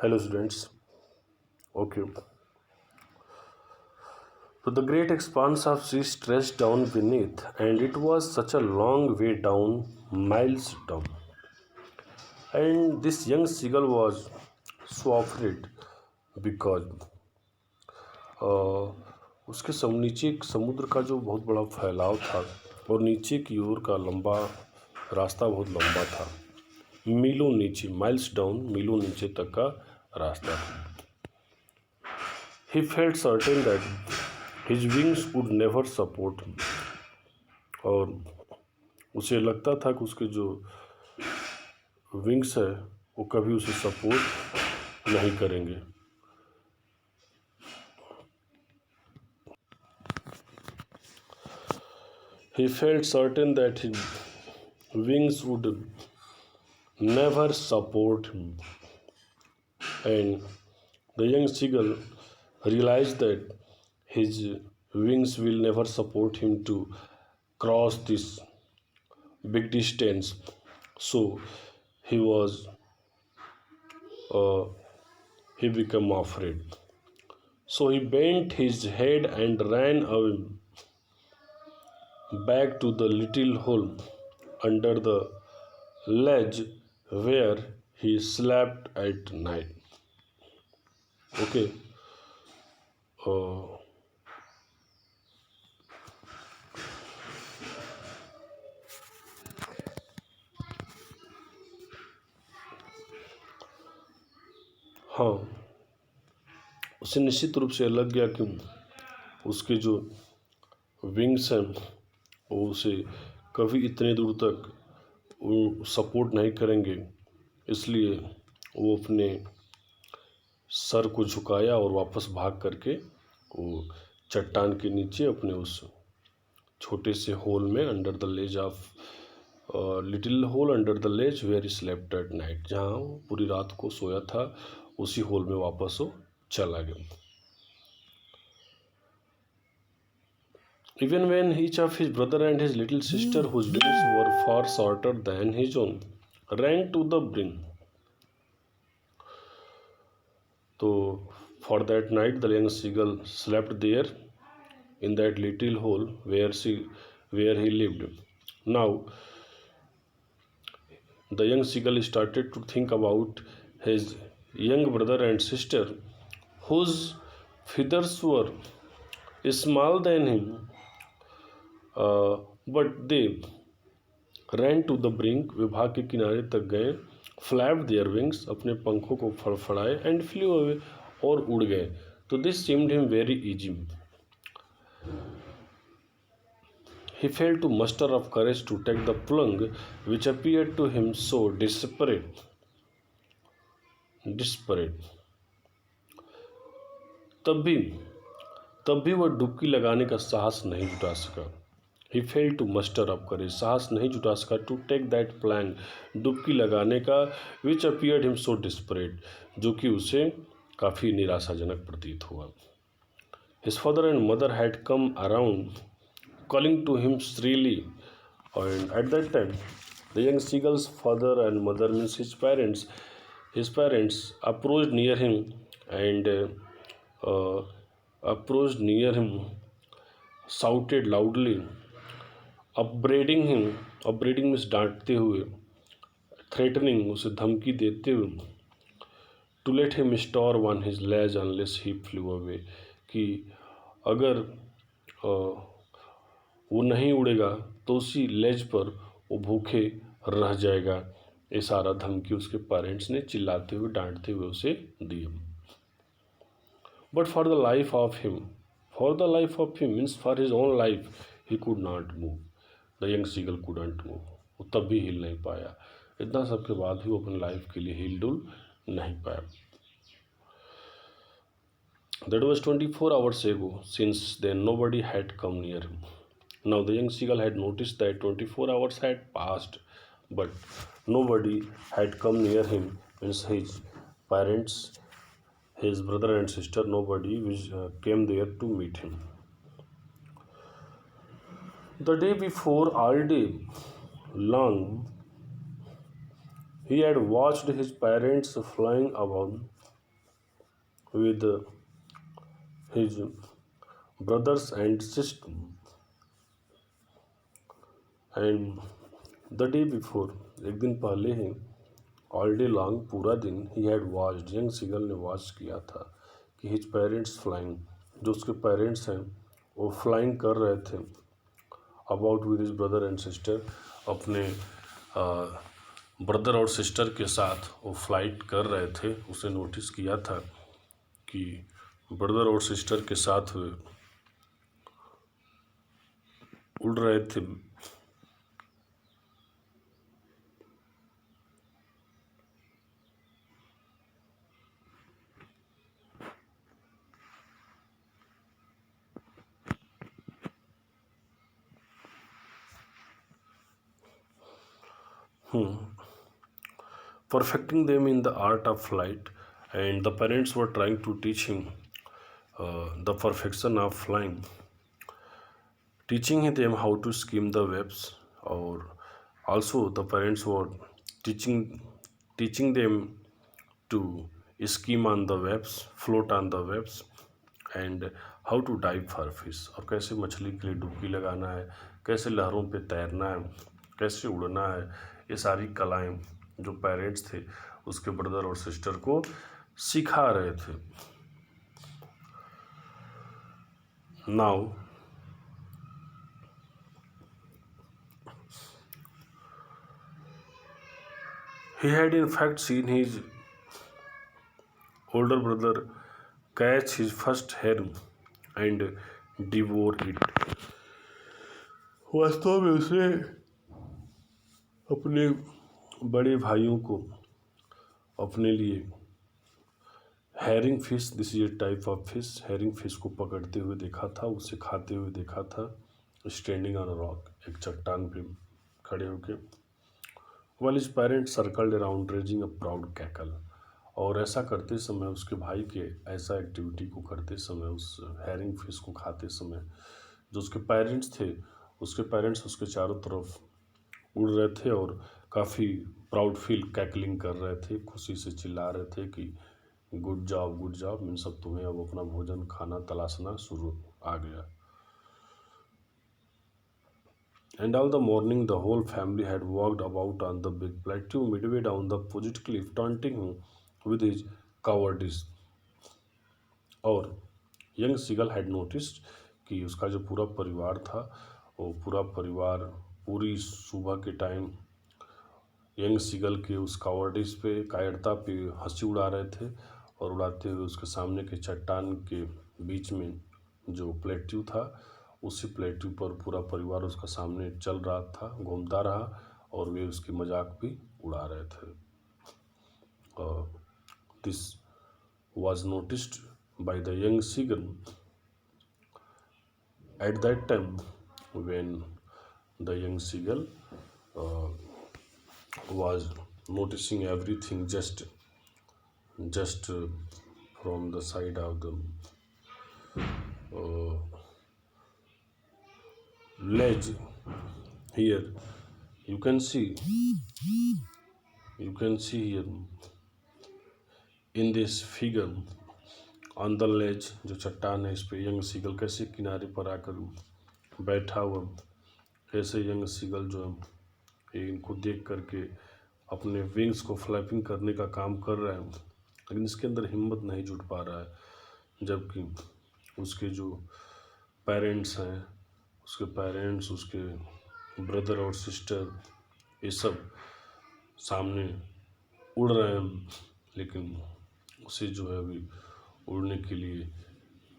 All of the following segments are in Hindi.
Hello, students. Okay. So the great expanse of sea stretched down beneath, and it was such a long way down, miles down. And this young seagull was so afraid because उसके नीचे एक समुद्र का जो बहुत बड़ा फैलाव था और नीचे की ओर का लंबा रास्ता बहुत लंबा था, मीलों नीचे, माइल्स डाउन, मीलों नीचे तक का रास्ता था. He felt certain that his wings would never support him. और उसे लगता था कि उसके जो विंग्स है वो कभी उसे सपोर्ट नहीं करेंगे. He felt certain that his wings would never support him. And the young seagull realized that his wings will never support him to cross this big distance. So he was he became afraid. So he bent his head and ran away back to the little hole under the ledge where he slept at night. Okay. Uh, हाँ, उसे निश्चित रूप से लग गया कि उसके जो विंग्स हैं वो उसे कभी इतने दूर तक वो सपोर्ट नहीं करेंगे. इसलिए वो अपने सर को झुकाया और वापस भाग करके वो चट्टान के नीचे अपने उस छोटे से होल में under the ledge of little hole under the ledge where he slept at night, जहाँ वो पूरी रात को सोया था, उसी होल में वापस वो चला गया. Even when each of his brother and his little sister, whose wings were far shorter than his own, ran to the brink. So, for that night, the young seagull slept there in that little hole where he lived. Now, the young seagull started to think about his young brother and sister, whose feathers were small than him, but they ran to the brink. वे भाग के किनारे तक गए. Flapped their wings, अपने पंखों को फड़फड़ाए, and flew away, और उड़ गए. तो this seemed him very easy. He failed to muster up courage to take the plunge, which appeared to him so desperate. तब भी वह डुबकी लगाने का साहस नहीं जुटा सका. He failed to muster up courage, साहस नहीं जुटा सका to take that plunge, डुबकी लगाने का, which appeared him so desperate, जो कि उसे काफ़ी निराशाजनक प्रतीत हुआ. His father and mother had come around, calling to him shrilly, and at that time, the young seagull's father and mother, means his parents approached near him and shouted loudly, upbraiding him. upbraiding means डांटते हुए, threatening उसे धमकी देते हुए, to let him store on his ledge unless he flew away, कि अगर वो नहीं उड़ेगा तो उसी लेज पर वो भूखे रह जाएगा. ये सारा धमकी उसके पेरेंट्स ने चिल्लाते हुए, डांटते हुए उसे दिया. But for the life of him means for his own life, he could not move. The young seagull couldn't move. वो तब भी हिल नहीं पाया. इतना सब के बाद भी वो अपनी लाइफ के लिए हिल डुल नहीं पाया. That was 24 hours ago. Since then, nobody had come near him. Now, the young seagull had noticed that 24 hours had passed, but nobody had come near him. Means his parents, his brother and sister, nobody came there to meet him. The day before, all day long, he had watched his parents flying above with his brothers and sister. And the day before, एक दिन पहले ही, ऑल डे लॉन्ग, पूरा दिन, he had watched, young seagull ने वॉच किया था कि हिज पेरेंट्स फ्लाइंग, जो उसके पेरेंट्स हैं वो फ्लाइंग कर रहे थे about with his brother and sister, अपने ब्रदर और सिस्टर के साथ वो फ्लाइट कर रहे थे। उसे नोटिस किया था कि ब्रदर और सिस्टर के साथ वे उड़ रहे थे। Perfecting them in the art of flight, and the parents were trying to teach him the perfection of flying, teaching them how to skim the webs, or also the parents were teaching them to skim on the webs, float on the webs, and how to dive for fish, और कैसे मछली के लिए डुबकी लगाना है, कैसे लहरों पे तैरना है, कैसे उड़ना है, ये सारी कलाएं जो पेरेंट्स थे उसके ब्रदर और सिस्टर को सिखा रहे थे। Now he had in fact seen his older brother catch his first herring and devour it. वास्तव में उसे अपने बड़े भाइयों को अपने लिए herring fish, this is a type of fish, herring fish को पकड़ते हुए देखा था, उसे खाते हुए देखा था, स्टैंडिंग ऑन अ रॉक, एक चट्टान पे खड़े होके, while his parents circled around raising a proud cackle, और ऐसा करते समय उसके भाई के ऐसा एक्टिविटी को करते समय, उस हैरिंग फिश को खाते समय, जो उसके पेरेंट्स उसके चारों तरफ उड़ रहे थे और काफ़ी प्राउड फील कैकलिंग कर रहे थे, खुशी से चिल्ला रहे थे कि गुड जॉब, मीन सब तुम्हें अब अपना भोजन खाना तलाशना शुरू आ गया। And all the morning the whole family had walked about on the big plateau midway down the opposite cliff, taunting him with his cowardice. और यंग सीगल हैड नोटिस्ड कि उसका जो पूरा परिवार था, वो पूरा परिवार पूरी सुबह के टाइम यंग सीगल के उस कावर्डिस पे, कायरता पे हंसी उड़ा रहे थे, और उड़ाते हुए उसके सामने के चट्टान के बीच में जो प्लेट्यू था, उसी प्लेट्यू पर पूरा परिवार उसका सामने चल रहा था, घूमता रहा, और वे उसकी मजाक भी उड़ा रहे थे। This was noticed by the young seagull at that time when the young seagull uh, was noticing everything just from the side of the uh, ledge. Here you can see here in this figure on the ledge, जो चट्टान है इस पे यंग सीगल कैसे किनारे पर आकर बैठा हुआ, ऐसे यंग सीगल जो है इनको देख करके अपने विंग्स को फ्लैपिंग करने का काम कर रहा है, लेकिन इसके अंदर हिम्मत नहीं जुट पा रहा है, जबकि उसके जो पेरेंट्स हैं, उसके ब्रदर और सिस्टर, ये सब सामने उड़ रहे हैं, लेकिन उसे जो है अभी उड़ने के लिए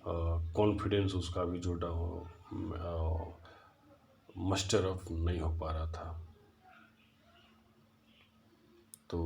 कॉन्फिडेंस उसका भी जो मस्टर अप नहीं हो पा रहा था। तो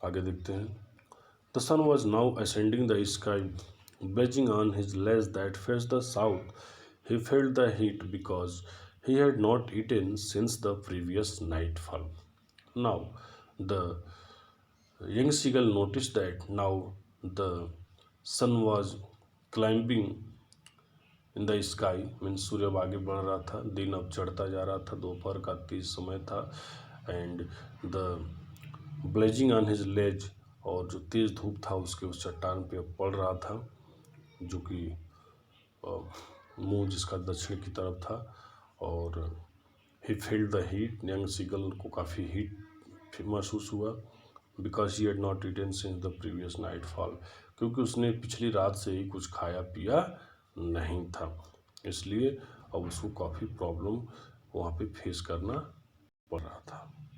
आगे देखते हैं। The sun was now ascending the sky, blazing on his ledge that faced the south. He felt the heat because he had not eaten since the previous nightfall. Now, the young seagull noticed that now the sun was climbing in the sky means सूर्य अब आगे बढ़ रहा था, दिन अब चढ़ता जा रहा था, दोपहर का तेज समय था। And the blazing on his ledge, और जो तेज धूप था उसके उस चट्टान पे अब पड़ रहा था, जो कि मुंह जिसका दक्षिण की तरफ था। और he field the heat, young seagull को काफ़ी हीट महसूस हुआ, because he had not eaten since the previous nightfall, क्योंकि उसने पिछली रात से ही कुछ खाया पिया नहीं था, इसलिए अब उसको काफ़ी प्रॉब्लम वहाँ पे फेस करना पड़ रहा था।